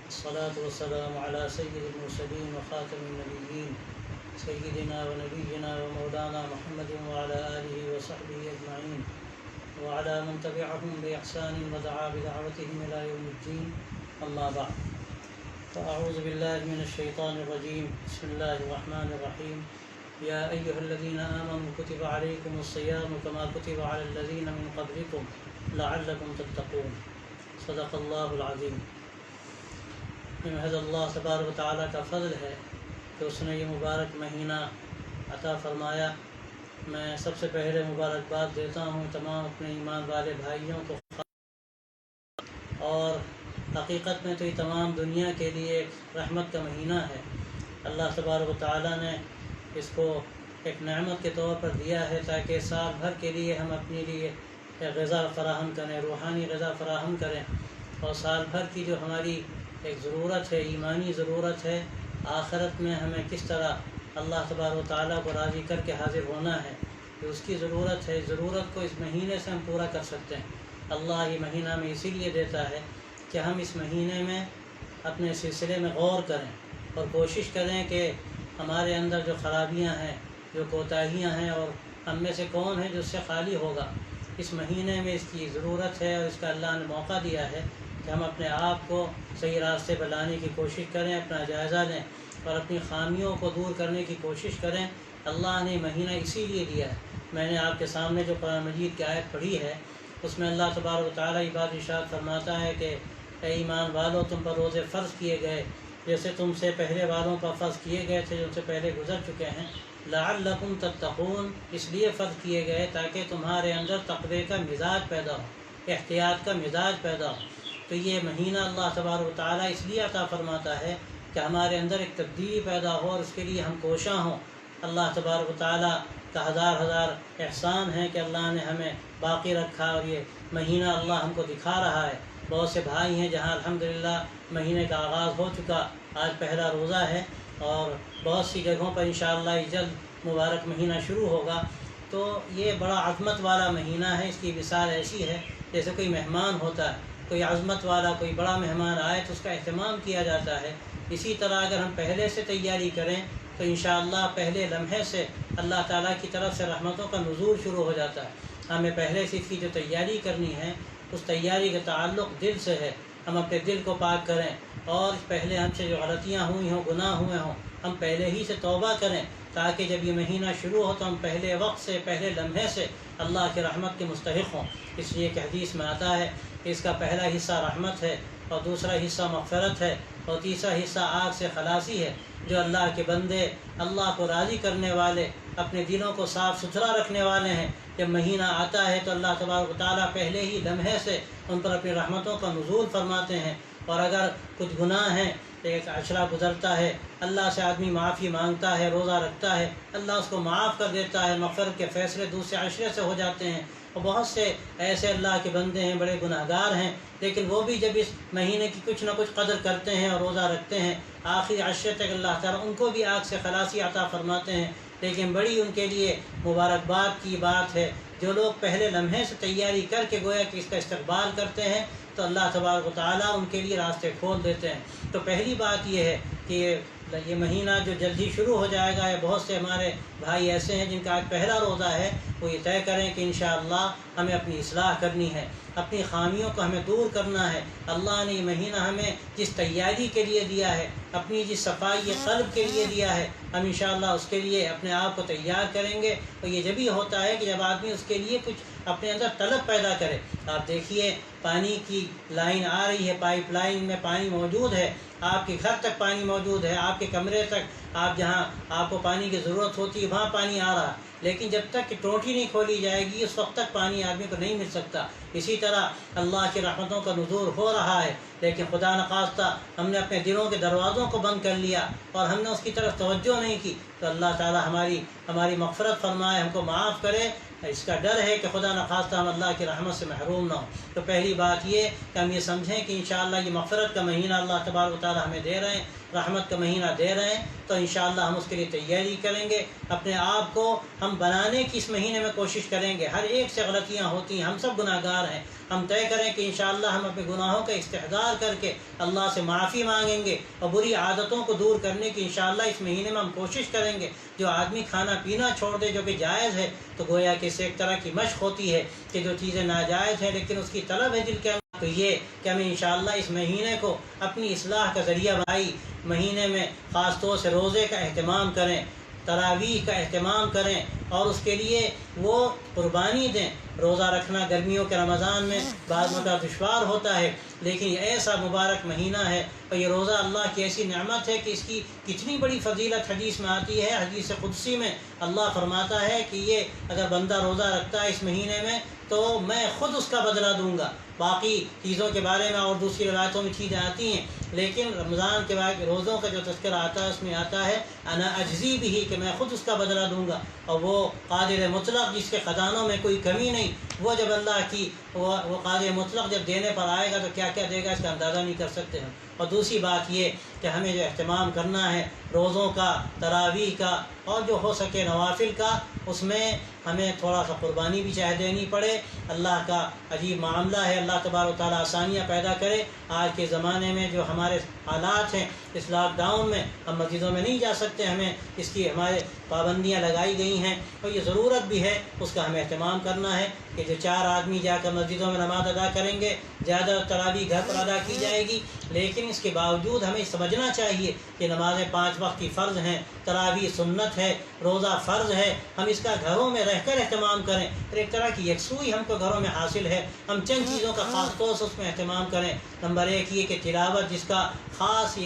الصلاة والسلام على سيد المرسلين وخاتم النبيين سيدنا ونبينا ومولانا محمد وعلى آله وصحبه أجمعين وعلى من تبعهم بإحسان ودعا بدعوتهم إلى يوم الدين. أما بعد، فأعوذ بالله من الشيطان الرجيم. بسم الله الرحمن الرحيم. يا أيها الذين آمنوا كتب عليكم الصيام كما كتب على الذين من قبلكم لعلكم تتقون. صدق اللہ العظیم. محض اللہ تبارک و تعالیٰ کا فضل ہے کہ اس نے یہ مبارک مہینہ عطا فرمایا. میں سب سے پہلے مبارکباد دیتا ہوں تمام اپنے ایمان والے بھائیوں کو، اور حقیقت میں تو یہ تمام دنیا کے لیے ایک رحمت کا مہینہ ہے. اللہ تبارک و تعالیٰ نے اس کو ایک نعمت کے طور پر دیا ہے تاکہ سال بھر کے لیے ہم اپنے لیے غذا فراہم کریں، روحانی غذا فراہم کریں، اور سال بھر کی جو ہماری ایک ضرورت ہے، ایمانی ضرورت ہے، آخرت میں ہمیں کس طرح اللہ تبارک و تعالیٰ کو راضی کر کے حاضر ہونا ہے، کہ اس کی ضرورت ہے. ضرورت کو اس مہینے سے ہم پورا کر سکتے ہیں. اللہ یہ مہینہ ہمیں اسی لیے دیتا ہے کہ ہم اس مہینے میں اپنے سلسلے میں غور کریں اور کوشش کریں کہ ہمارے اندر جو خرابیاں ہیں، جو کوتاہیاں ہیں، اور ہم میں سے کون ہے جو اس سے خالی ہوگا. اس مہینے میں اس کی ضرورت ہے، اور اس کا اللہ نے موقع دیا ہے کہ ہم اپنے آپ کو صحیح راستے پر لانے کی کوشش کریں، اپنا جائزہ لیں اور اپنی خامیوں کو دور کرنے کی کوشش کریں. اللہ نے مہینہ اسی لیے دیا ہے. میں نے آپ کے سامنے جو قرآن مجید کی آیت پڑھی ہے، اس میں اللہ تبارک و تعالیٰ یہ بات ارشاد فرماتا ہے کہ اے ایمان والو، تم پر روزے فرض کیے گئے جیسے تم سے پہلے والوں پر فرض کیے گئے تھے جو ان سے پہلے گزر چکے ہیں. لعلکم تتقون، اس لیے فرض کیے گئے تاکہ تمہارے اندر تقوی کا مزاج پیدا ہو، احتیاط کا مزاج پیدا ہو. تو یہ مہینہ اللہ تبارک و تعالیٰ اس لیے عطا فرماتا ہے کہ ہمارے اندر ایک تبدیلی پیدا ہو، اور اس کے لیے ہم کوشاں ہوں. اللہ تبارک و تعالیٰ کا ہزار ہزار احسان ہے کہ اللہ نے ہمیں باقی رکھا، اور یہ مہینہ اللہ ہم کو دکھا رہا ہے. بہت سے بھائی ہیں جہاں الحمدللہ مہینے کا آغاز ہو چکا، آج پہلا روزہ ہے، اور بہت سی جگہوں پر انشاءاللہ یہ جلد مبارک مہینہ شروع ہوگا. تو یہ بڑا عظمت والا مہینہ ہے. اس کی مثال ایسی ہے جیسے کوئی مہمان ہوتا ہے، کوئی عظمت والا کوئی بڑا مہمان آئے تو اس کا اہتمام کیا جاتا ہے. اسی طرح اگر ہم پہلے سے تیاری کریں تو انشاءاللہ پہلے لمحے سے اللہ تعالیٰ کی طرف سے رحمتوں کا نزول شروع ہو جاتا ہے. ہمیں پہلے سے اس کی جو تیاری کرنی ہے، اس تیاری کا تعلق دل سے ہے. ہم اپنے دل کو پاک کریں، اور پہلے ہم سے جو غلطیاں ہوئی ہوں، گناہ ہوئے ہوں، ہم پہلے ہی سے توبہ کریں تاکہ جب یہ مہینہ شروع ہو تو ہم پہلے وقت سے، پہلے لمحے سے اللہ کی رحمت کے مستحق ہوں. اس لیے کہ حدیث میں آتا ہے کہ اس کا پہلا حصہ رحمت ہے، اور دوسرا حصہ مغفرت ہے، اور تیسرا حصہ آگ سے خلاصی ہے. جو اللہ کے بندے اللہ کو راضی کرنے والے، اپنے دلوں کو صاف ستھرا رکھنے والے ہیں، جب مہینہ آتا ہے تو اللہ تبارک و تعالیٰ پہلے ہی لمحے سے ان پر اپنی رحمتوں کا نزول فرماتے ہیں. اور اگر کچھ گناہ ہیں، ایک عشرہ گزرتا ہے، اللہ سے آدمی معافی مانگتا ہے، روزہ رکھتا ہے، اللہ اس کو معاف کر دیتا ہے، مغفرت کے فیصلے دوسرے عشرے سے ہو جاتے ہیں. اور بہت سے ایسے اللہ کے بندے ہیں، بڑے گناہ گار ہیں، لیکن وہ بھی جب اس مہینے کی کچھ نہ کچھ قدر کرتے ہیں اور روزہ رکھتے ہیں، آخری عشرے تک اللہ تعالیٰ ان کو بھی آگ سے خلاصی عطا فرماتے ہیں. لیکن بڑی ان کے لیے مبارکباد کی بات ہے جو لوگ پہلے لمحے سے تیاری کر کے گویا کہ اس کا استقبال کرتے ہیں، تو اللہ تبارک و تعالیٰ ان کے لیے راستے کھول دیتے ہیں. تو پہلی بات یہ ہے کہ یہ مہینہ جو جلدی شروع ہو جائے گا، یا بہت سے ہمارے بھائی ایسے ہیں جن کا آج پہلا روزہ ہے، وہ یہ طے کریں کہ انشاءاللہ ہمیں اپنی اصلاح کرنی ہے، اپنی خامیوں کو ہمیں دور کرنا ہے. اللہ نے یہ مہینہ ہمیں جس تیاری کے لیے دیا ہے، اپنی جس صفائی قلب کے لیے دیا ہے، ہم انشاءاللہ اس کے لیے اپنے آپ کو تیار کریں گے. اور یہ جب ہی ہوتا ہے کہ جب آدمی اس کے لیے کچھ اپنے اندر طلب پیدا کرے. آپ دیکھیے پانی کی لائن آ رہی ہے، پائپ لائن میں پانی موجود ہے، آپ کے گھر تک پانی موجود ہے، آپ کے کمرے تک، آپ جہاں آپ کو پانی کی ضرورت ہوتی ہے وہاں پانی آ رہا. لیکن جب تک کہ ٹوٹی نہیں کھولی جائے گی اس وقت تک پانی آدمی کو نہیں مل سکتا. اسی طرح اللہ کی رحمتوں کا نزول ہو رہا ہے، لیکن خدا نخواستہ ہم نے اپنے دلوں کے دروازوں کو بند کر لیا اور ہم نے اس کی طرف توجہ نہیں کی، تو اللہ تعالیٰ ہماری مغفرت فرمائے، ہم کو معاف کرے. اس کا ڈر ہے کہ خدا نخواستہ ہم اللہ کی رحمت سے محروم نہ ہوں. تو پہلی بات یہ کہ ہم یہ سمجھیں کہ انشاءاللہ یہ مغفرت کا مہینہ اللہ تبارک و تعالیٰ ہمیں دے رہے ہیں، رحمت کا مہینہ دے رہے ہیں، تو انشاءاللہ ہم اس کے لیے تیاری کریں گے. اپنے آپ کو ہم بنانے کی اس مہینے میں کوشش کریں گے. ہر ایک سے غلطیاں ہوتی ہیں، ہم سب گناہ گار ہیں. ہم طے کریں کہ انشاءاللہ ہم اپنے گناہوں کا استحضار کر کے اللہ سے معافی مانگیں گے اور بری عادتوں کو دور کرنے کی انشاءاللہ اس مہینے میں ہم کوشش کریں گے۔ جو آدمی کھانا پینا چھوڑ دے جو کہ جائز ہے تو گویا کہ اسے ایک طرح کی مشق ہوتی ہے کہ جو چیزیں ناجائز ہیں لیکن اس کی طلب ہے دل کے اندر، تو یہ کہ ہمیں انشاءاللہ اس مہینے کو اپنی اصلاح کا ذریعہ بنائی، مہینے میں خاص طور سے روزے کا اہتمام کریں، تراویح کا اہتمام کریں اور اس کے لیے وہ قربانی دیں۔ روزہ رکھنا گرمیوں کے رمضان میں بعض مرتبہ دشوار ہوتا ہے، لیکن یہ ایسا مبارک مہینہ ہے اور یہ روزہ اللہ کی ایسی نعمت ہے کہ اس کی کتنی بڑی فضیلت حدیث میں آتی ہے۔ حدیث قدسی میں اللہ فرماتا ہے کہ یہ اگر بندہ روزہ رکھتا ہے اس مہینے میں تو میں خود اس کا بدلہ دوں گا۔ باقی چیزوں کے بارے میں اور دوسری روایتوں میں چیزیں آتی ہیں، لیکن رمضان کے بعد روزوں کا جو تذکرہ آتا ہے اس میں آتا ہے انا اجزی بھی، کہ میں خود اس کا بدلہ دوں گا۔ اور وہ قادر مطلق جس کے خزانوں میں کوئی کمی نہیں، وہ جب اللہ کی وہ قادر مطلق جب دینے پر آئے گا تو کیا کیا دے گا اس کا اندازہ نہیں کر سکتے ہم۔ اور دوسری بات یہ کہ ہمیں جو اہتمام کرنا ہے روزوں کا، تراویح کا اور جو ہو سکے نوافل کا، اس میں ہمیں تھوڑا سا قربانی بھی چاہے دینی پڑے۔ اللہ کا عجیب معاملہ ہے، اللہ تبارک و تعالیٰ آسانیاں پیدا کرے۔ آج کے زمانے میں جو ہمارے حالات ہیں، اس لاک ڈاؤن میں ہم مسجدوں میں نہیں جا سکتے، ہمیں اس کی ہمارے پابندیاں لگائی گئی ہیں اور یہ ضرورت بھی ہے، اس کا ہمیں اہتمام کرنا ہے کہ جو 4 آدمی جا کر مسجدوں میں نماز ادا کریں گے، زیادہ تراویح گھر پر ادا کی جائے گی، لیکن اس کے باوجود ہمیں سمجھنا چاہیے کہ نمازیں 5 وقت کی فرض ہیں، تراویح سنت ہے، روزہ فرض ہے، ہم اس کا گھروں میں رہ کر اہتمام کریں۔ اور ایک طرح کی یکسوئی ہم کو گھروں میں حاصل ہے، ہم چند چیزوں کا خاص طور سے اس میں اہتمام کریں۔ نمبر 1 یہ کہ تلاوت جس کا خاص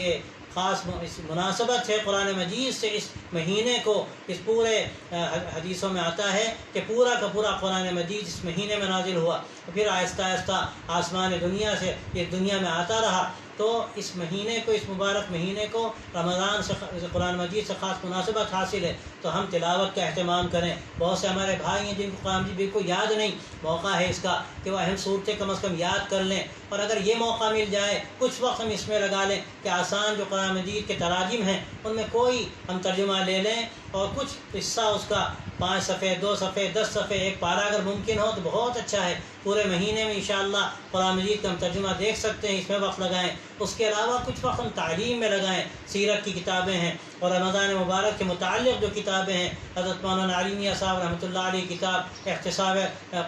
مناسبت ہے قرآن مجید سے، اس مہینے کو اس پورے حدیثوں میں آتا ہے کہ پورا کا پورا قرآن مجید اس مہینے میں نازل ہوا، پھر آہستہ آہستہ آسمان دنیا سے یہ دنیا میں آتا رہا۔ تو اس مہینے کو، اس مبارک مہینے کو رمضان سے قرآن مجید سے خاص مناسبت حاصل ہے، تو ہم تلاوت کا اہتمام کریں۔ بہت سے ہمارے بھائی ہیں جن کو قرآن مجید بالکل یاد نہیں، موقع ہے اس کا کہ وہ اہم صورتیں کم از کم یاد کر لیں، اور اگر یہ موقع مل جائے کچھ وقت ہم اس میں لگا لیں کہ آسان جو قرآن مجید کے تراجم ہیں ان میں کوئی ہم ترجمہ لے لیں اور کچھ حصہ اس کا 5 صفحے 2 صفحے 10 صفحے 1 پارہ اگر ممکن ہو تو بہت اچھا ہے۔ پورے مہینے میں انشاءاللہ قرآن مجید کا ہم ترجمہ دیکھ سکتے ہیں، اس میں وقت لگائیں۔ اس کے علاوہ کچھ وقت ہم تعلیم میں لگائیں، سیرت کی کتابیں ہیں اور رمضان مبارک کے متعلق جو کتابیں ہیں، حضرت مولانا علی میاں صاحب رحمۃ اللہ علیہ کتاب احتساب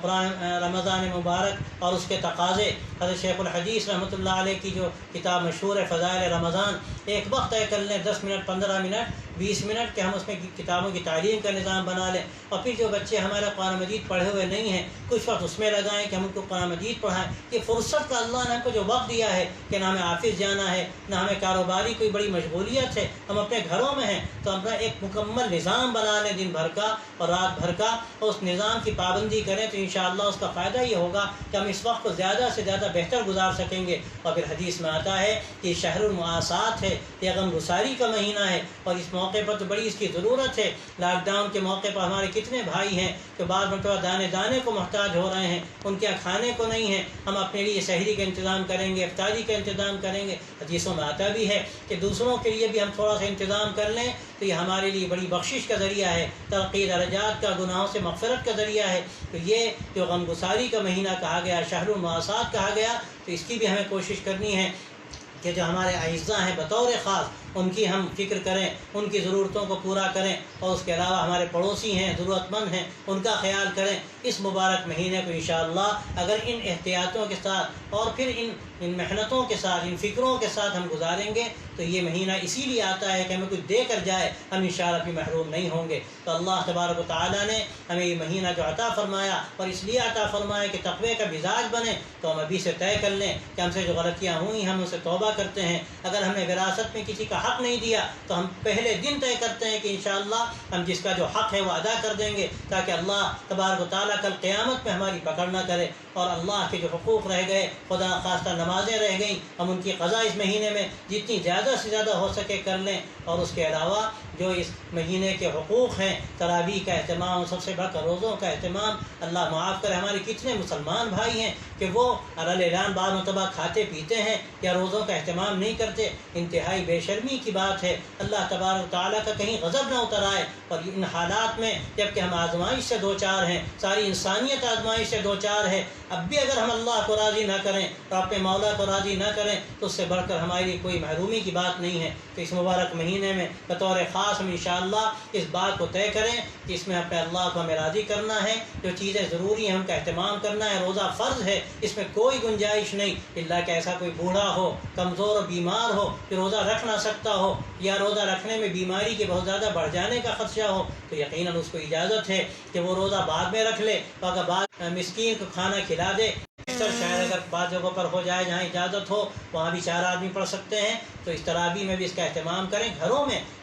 قرآن رمضان مبارک اور اس کے تقاضے، حضرت شیخ الحدیث رحمۃ اللہ علیہ کی جو کتاب مشہور ہے فضائل رمضان، ایک وقت طے کر لیں 10 منٹ 15 منٹ 20 منٹ کہ ہم اس میں کتابوں کی تعلیم کا نظام بنا لیں۔ اور پھر جو بچے ہمارا قرآن مجید پڑھے ہوئے نہیں ہیں کچھ وقت اس میں لگائیں کہ ہم ان کو قرآن مجید پڑھائیں۔ یہ فرصت کا اللہ نے ہم کو جو وقت دیا ہے کہ نہ ہمیں آفس جانا ہے نہ ہمیں کاروباری کوئی بڑی مشغولیت ہے، ہم اپنے گھروں میں ہیں، تو اپنا ایک مکمل نظام بنا لیں دن بھر کا اور رات بھر کا، اور اس نظام کی پابندی کریں تو انشاءاللہ اس کا فائدہ یہ ہوگا کہ ہم اس وقت کو زیادہ سے زیادہ بہتر گزار سکیں گے۔ اور پھر حدیث میں آتا ہے کہ شہر المعاسات ہے، یہ غم گساری کا مہینہ ہے، اور اس موقع پر تو بڑی اس کی ضرورت ہے۔ لاک ڈاؤن کے موقع پر ہمارے کتنے بھائی ہیں جو بعض مرتبہ دانے دانے کو محتاج ہو رہے ہیں، ان کے کھانے کو نہیں ہے، ہم اپنے لیے سحری کا انتظام کریں گے، افطاری کا انتظام کریں گے۔ حدیثوں میں آتا بھی ہے کہ دوسروں کے لیے بھی ہم تھوڑا سا انتظام کر لیں تو یہ ہمارے لیے بڑی بخشش کا ذریعہ ہے، ترقی درجات کا، گناہوں سے مغفرت کا ذریعہ ہے۔ تو یہ جو غم گساری کا مہینہ کہا گیا، شہر المعاسات کہا گیا، تو اس کی بھی ہمیں کوشش کرنی ہے کہ جو ہمارے اعزاء ہیں بطور خاص ان کی ہم فکر کریں، ان کی ضرورتوں کو پورا کریں، اور اس کے علاوہ ہمارے پڑوسی ہیں ضرورت مند ہیں ان کا خیال کریں۔ اس مبارک مہینے کو انشاءاللہ اگر ان احتیاطوں کے ساتھ اور پھر ان محنتوں کے ساتھ، ان فکروں کے ساتھ ہم گزاریں گے تو یہ مہینہ اسی لیے آتا ہے کہ ہمیں کچھ دے کر جائے، ہم انشاءاللہ بھی محروم نہیں ہوں گے۔ تو اللہ تبارک و تعالیٰ نے ہمیں یہ مہینہ جو عطا فرمایا اور اس لیے عطا فرمایا کہ تقوی کا مزاج بنے، تو ہم ابھی سے طے کر لیں کہ ہم سے جو غلطیاں ہوئی ہم ان سے توبہ کرتے ہیں۔ اگر ہم نے وراثت میں کسی کا حق نہیں دیا تو ہم پہلے دن طے کرتے ہیں کہ انشاءاللہ ہم جس کا جو حق ہے وہ ادا کر دیں گے، تاکہ اللہ تبارک و تعالیٰ کل قیامت میں ہماری پکڑ نہ کرے۔ اور اللہ کے جو حقوق رہ گئے، خدا خواستہ نمازیں رہ گئیں، ہم ان کی قضا اس مہینے میں جتنی زیادہ سے زیادہ ہو سکے کر لیں۔ اور اس کے علاوہ جو اس مہینے کے حقوق ہیں، تراویح کا اہتمام، سب سے بڑھ کر روزوں کا اہتمام، اللہ معاف کرے ہمارے کتنے مسلمان بھائی ہیں کہ وہ اعلان بعض مرتبہ کھاتے پیتے ہیں یا روزوں کا اہتمام نہیں کرتے، انتہائی بے شرمی کی بات ہے۔ اللہ تبارک و تعالیٰ کا کہیں غضب نہ اتر آئے۔ اور ان حالات میں جب کہ ہم آزمائش سے دو چار ہیں، ساری انسانیت آزمائش سے دو چار ہے، اب بھی اگر ہم اللہ کو راضی نہ کریں تو اپنے مولا کو راضی نہ کریں تو اس سے بڑھ کر ہمارے لیے کوئی محرومی کی بات نہیں ہے۔ تو اس مبارک مہینے میں بطور خاص ہم انشاءاللہ اس بات کو طے کریں کہ اس میں اپنے اللہ کو ہمیں راضی کرنا ہے، جو چیزیں ضروری ہیں ان کا اہتمام کرنا ہے۔ روزہ فرض ہے، اس میں کوئی گنجائش نہیں اللہ کہ ایسا کوئی بوڑھا ہو، کمزور اور بیمار ہو کہ روزہ رکھ نہ سکتا ہو، یا روزہ رکھنے میں بیماری کے بہت زیادہ بڑھ جانے کا خدشہ ہو، تو یقیناً اس کو اجازت ہے کہ وہ روزہ بعد میں رکھ لے، تو اگر بعد مسکین کو کھانا کھلا دے۔ شاید اگر بعض جگہوں پر ہو جائے جہاں اجازت ہو وہاں بھی 4 آدمی پڑھ سکتے ہیں، تو اس تراویح میں بھی اس کا اہتمام کریں۔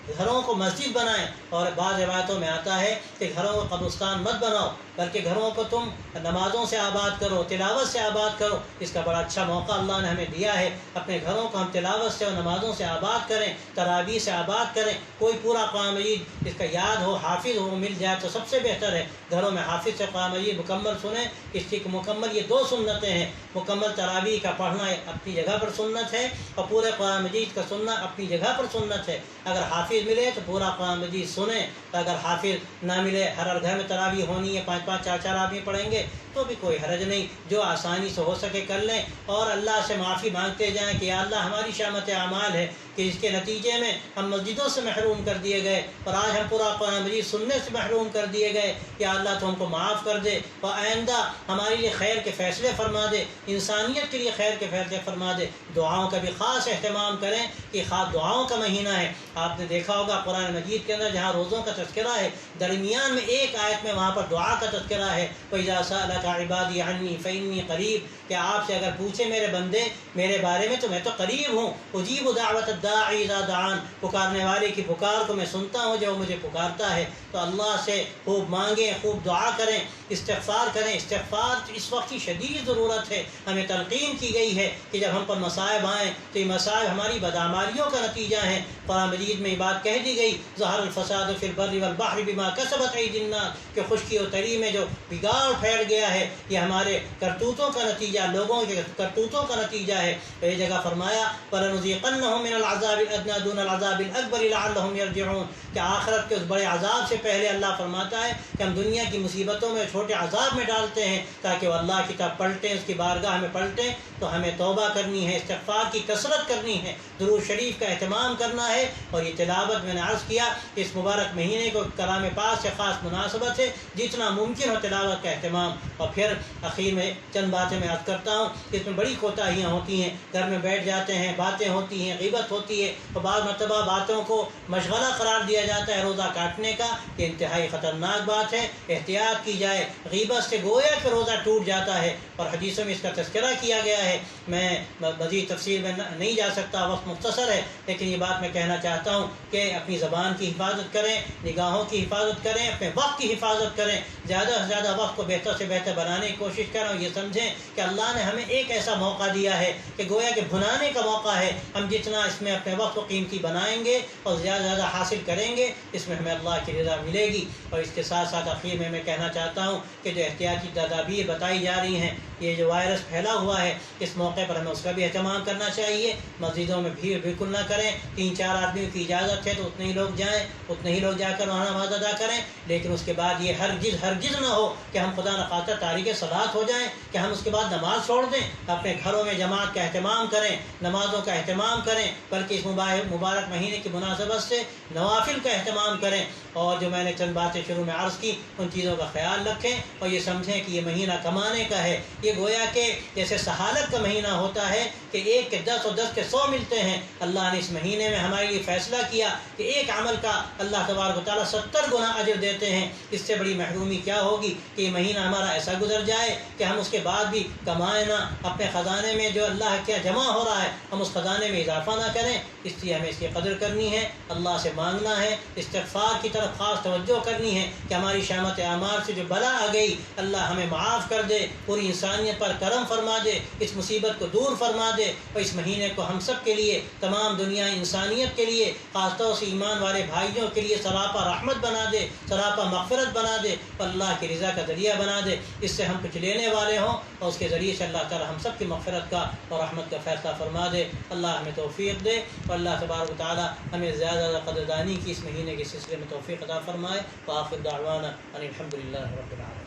گھروں کو مسجد بنائیں، اور بعض روایتوں میں آتا ہے کہ گھروں کو قبرستان مت بناؤ، بلکہ گھروں کو تم نمازوں سے آباد کرو، تلاوت سے آباد کرو۔ اس کا بڑا اچھا موقع اللہ نے ہمیں دیا ہے، اپنے گھروں کو ہم تلاوت سے اور نمازوں سے آباد کریں، تراویح سے آباد کریں۔ کوئی پورا قرآن مجید اس کا یاد ہو، حافظ ہو مل جائے تو سب سے بہتر ہے۔ گھروں میں حافظ سے قرآن مجید مکمل سنیں، اس کی مکمل یہ 2 سنتیں ہیں، مکمل تراویح کا پڑھنا اپنی جگہ پر سنت ہے، اور پورے قرآن مجید کا سننا اپنی جگہ پر سنت ہے۔ اگر حافظ ملے تو پورا قرآن مجید سنیں، اگر حافظ نہ ملے، ہر گھر میں تراویح ہونی ہے، 5 4 آدمی پڑھیں گے تو بھی کوئی حرج نہیں، جو آسانی سے ہو سکے کر لیں، اور اللہ سے معافی مانگتے جائیں کہ یا اللہ ہماری شامت اعمال ہے کہ اس کے نتیجے میں ہم مسجدوں سے محروم کر دیے گئے، اور آج ہم پورا قرآن مجید سننے سے محروم کر دیے گئے، کہ اللہ تو ہم کو معاف کر دے، اور آئندہ ہمارے لیے خیر کے فیصلے فرما دے، انسانیت کے لیے خیر کے فیصلے فرما دے۔ دعاؤں کا بھی خاص اہتمام کریں کہ خاص دعاؤں کا مہینہ ہے۔ آپ نے دیکھا ہوگا قرآن مجید کے اندر جہاں روزوں کا تذکرہ ہے، درمیان میں ایک آیت میں وہاں پر دعا کا تذکرہ ہے، وَإِذَا سَأَلَكَ عِبَادِي عَنِّي فَإِنِّي قَرِيبٌ، کہ آپ سے اگر پوچھے میرے بندے میرے بارے میں تو میں تو قریب ہوں، اجیب دعوت الداعی اذا دعان، پکارنے والے کی پکار کو میں سنتا ہوں جو مجھے پکارتا ہے۔ تو اللہ سے خوب مانگیں، خوب دعا کریں، استغفار کریں۔ استغفار اس وقت کی شدید ضرورت ہے۔ ہمیں تلقین کی گئی ہے کہ جب ہم پر مصائب آئیں تو یہ مصائب ہماری بدعمالیوں کا نتیجہ ہیں۔ قرآن مجید میں یہ بات کہہ دی گئی، ظہر الفساد فی البر والبحر بما کسبت ایدی الناس، کہ خشکی و تری میں جو بگاڑ پھیل گیا ہے یہ ہمارے کرتوتوں کا نتیجہ، لوگوں کے کرتوتوں کا نتیجہ ہے۔ تو یہ جگہ فرمایا وَلَنُذِيقَنَّهُم مِّنَ الْعَذَابِ الْأَدْنَىٰ دُونَ الْعَذَابِ الْأَكْبَرِ لَعَلَّهُمْ يَرْجِعُونَ، کہ آخرت کے اس بڑے عذاب سے پہلے اللہ فرماتا ہے کہ ہم دنیا کی مصیبتوں میں چھوٹے عذاب میں ڈالتے ہیں تاکہ وہ اللہ کی طرف پلٹیں، اس کی بارگاہ میں پلٹیں۔ تو ہمیں توبہ کرنی ہے، استغفار کی کثرت کرنی ہے، درود شریف کا اہتمام کرنا ہے، اور یہ تلاوت میں نے عرض کیا اس مبارک مہینے کو کلام پاک سے خاص مناسبت ہے، جتنا ممکن ہو تلاوت کا اہتمام۔ اور پھر اخیر میں چند باتیں میں عرض کرتا ہوں، اس میں بڑی کوتاہیاں ہوتی ہیں، گھر میں بیٹھ جاتے ہیں، باتیں ہوتی ہیں، غیبت ہوتی ہے، تو بعض مرتبہ باتوں کو مشغلہ قرار دیا جاتا ہے روزہ کاٹنے کا، یہ انتہائی خطرناک بات ہے، احتیاط کی جائے۔ غیبت سے گویا کہ روزہ ٹوٹ جاتا ہے، اور حدیثوں میں اس کا تذکرہ کیا گیا ہے۔ میں مزید تفصیل میں نہیں جا سکتا، وقت مختصر ہے، لیکن یہ بات میں کہنا چاہتا ہوں کہ اپنی زبان کی حفاظت کریں، نگاہوں کی حفاظت کریں، اپنے وقت کی حفاظت کریں، زیادہ سے زیادہ وقت کو بہتر سے بہتر بنانے کی کوشش کریں، اور یہ سمجھیں کہ اللہ نے ہمیں ایک ایسا موقع دیا ہے کہ گویا کہ بھلانے کا موقع ہے۔ ہم جتنا اس میں اپنے وقت کو قیمتی بنائیں گے اور زیادہ زیادہ حاصل کریں گے، اس میں ہمیں اللہ کی رضا ملے گی۔ اور اس کے ساتھ ساتھ اخیر میں کہنا چاہتا ہوں کہ جو احتیاطی تدابیر بتائی جا رہی ہیں، یہ جو وائرس پھیلا ہوا ہے اس موقع پر ہمیں اس کا بھی اہتمام کرنا چاہیے۔ مسجدوں میں بھیڑ بالکل نہ کریں، 3 4 آدمیوں کی اجازت ہے تو اتنے ہی لوگ جائیں، اتنے ہی لوگ جا کر وہاں نماز ادا کریں، لیکن اس کے بعد یہ ہرگز نہ ہو کہ ہم خدا نخواستہ تارک صلاۃ ہو جائیں، کہ ہم اس کے بعد نماز چھوڑ دیں۔ اپنے گھروں میں جماعت کا اہتمام کریں، نمازوں کا اہتمام کریں، بلکہ اس مبارک مہینے کی مناسبت سے نوافل کا اہتمام کریں۔ اور جو میں نے چند باتیں شروع میں عرض کی ان چیزوں کا خیال رکھیں، اور یہ سمجھیں کہ یہ مہینہ کمانے کا ہے۔ یہ گویا کہ جیسے سہالت کا مہینہ ہوتا ہے کہ 1 کے 10 اور 10 کے 100 ملتے ہیں، اللہ نے اس مہینے میں ہمارے لیے فیصلہ کیا کہ ایک عمل کا اللہ تبارک و تعالیٰ 70 گنا اجر دیتے ہیں۔ اس سے بڑی محرومی کیا ہوگی کہ یہ مہینہ ہمارا ایسا گزر جائے کہ ہم اس کے بعد بھی کمائیں نہ، اپنے خزانے میں جو اللہ کیا جمع ہو رہا ہے ہم اس خزانے میں اضافہ نہ کریں۔ اس لیے ہمیں اس کی قدر کرنی ہے، اللہ سے مانگنا ہے، استغفار کی طرف خاص توجہ کرنی ہے کہ ہماری شامت اعمال سے جو بلا آ گئی اللہ ہمیں معاف کر دے، پوری انسانیت پر کرم فرما دے، اس مصیبت کو دور فرما دے، اور اس مہینے کو ہم سب کے لیے، تمام دنیا انسانیت کے لیے، خاص طور سے ایمان والے بھائیوں کے لیے سراپا رحمت بنا دے، سراپا مغفرت بنا دے، اور اللہ کی رضا کا ذریعہ بنا دے، اس سے ہم کچھ لینے والے ہوں، اور اس کے ذریعے سے اللہ تعالی ہم سب کی مغفرت کا اور رحمت کا فیصلہ فرما دے۔ اللہ ہمیں توفیق دے، اور اللہ تبارک و تعالی ہمیں زیادہ زیادہ قدردانی کی اس مہینے کے سلسلے میں توفیق عطا فرمائے۔ وآخر دعوانا ان الحمد للہ رب العالمین۔